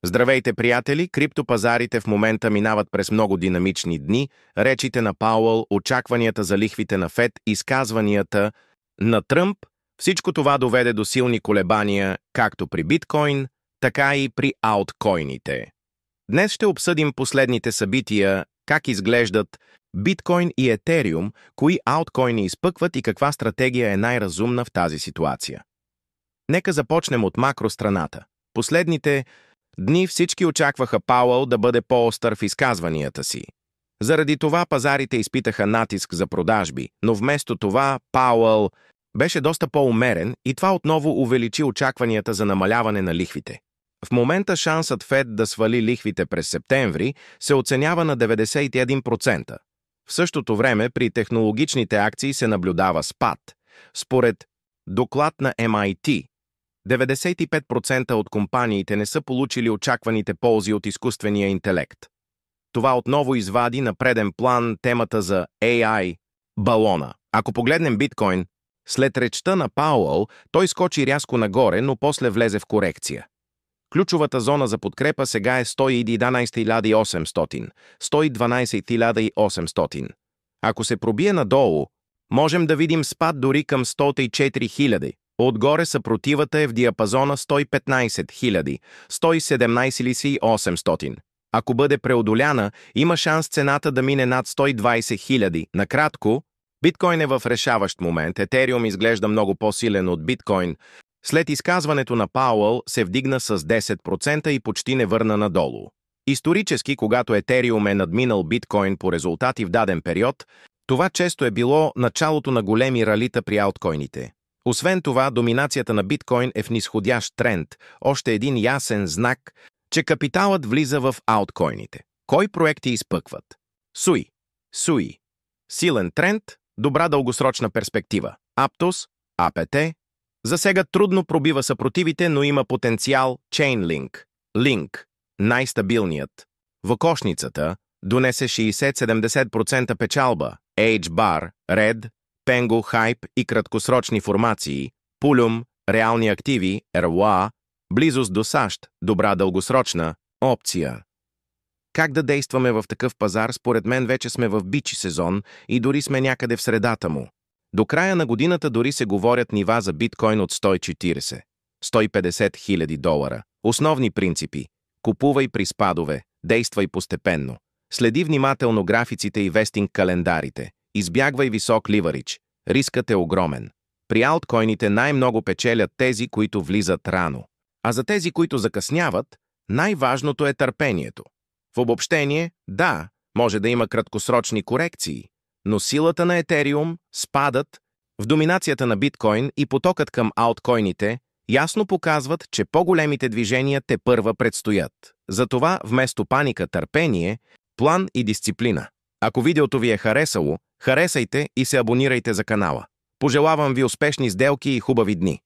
Здравейте, приятели! Криптопазарите в момента минават през много динамични дни. Речите на Пауъл, очакванията за лихвите на ФЕД, изказванията на Тръмп. Всичко това доведе до силни колебания както при биткоин, така и при ауткоините. Днес ще обсъдим последните събития, как изглеждат биткоин и етериум, кои ауткоини изпъкват и каква стратегия е най-разумна в тази ситуация. Нека започнем от макространата. Последните дни всички очакваха Пауъл да бъде по-остър в изказванията си. Заради това пазарите изпитаха натиск за продажби, но вместо това Пауъл беше доста по-умерен и това отново увеличи очакванията за намаляване на лихвите. В момента шансът ФЕД да свали лихвите през септември се оценява на 91%. В същото време при технологичните акции се наблюдава спад. Според доклад на MIT, 95% от компаниите не са получили очакваните ползи от изкуствения интелект. Това отново извади на преден план темата за AI балона. Ако погледнем биткоин, след речта на Пауъл, той скочи рязко нагоре, но после влезе в корекция. Ключовата зона за подкрепа сега е 111 800, 112 800. Ако се пробие надолу, можем да видим спад дори към 104 000. Отгоре съпротивата е в диапазона 115 000, 117 800. Ако бъде преодоляна, има шанс цената да мине над 120 000. Накратко, биткоин е в решаващ момент. Етериум изглежда много по-силен от биткоин. След изказването на Пауъл се вдигна с 10% и почти не върна надолу. Исторически, когато етериум е надминал биткоин по резултати в даден период, това често е било началото на големи ралита при ауткоините. Освен това, доминацията на биткоин е в нисходящ тренд, още един ясен знак, че капиталът влиза в ауткоините. Кой проекти изпъкват? Суи. Силен тренд, добра дългосрочна перспектива. Аптос, АПТ. Засега трудно пробива съпротивите, но има потенциал. Chainlink. Link. Най-стабилният. В окошницата донесе 60-70% печалба. H-Bar, Red, Pengo, Hype и краткосрочни формации, Pulum, реални активи, RWA, близост до САЩ, добра дългосрочна опция. Как да действаме в такъв пазар? Според мен вече сме в бичи сезон и дори сме някъде в средата му. До края на годината дори се говорят нива за биткоин от 140-150 000 долара. Основни принципи. Купувай при спадове, действай постепенно. Следи внимателно графиците и вестинг календарите. Избягвай висок ливарич. Рискът е огромен. При ауткоините най-много печелят тези, които влизат рано. А за тези, които закъсняват, най-важното е търпението. В обобщение, да, може да има краткосрочни корекции, но силата на етериум, спадът в доминацията на биткоин и потокът към ауткоините ясно показват, че по-големите движения тепърва предстоят. Затова вместо паника, търпение, план и дисциплина. Ако видеото ви е харесало, харесайте и се абонирайте за канала. Пожелавам ви успешни сделки и хубави дни!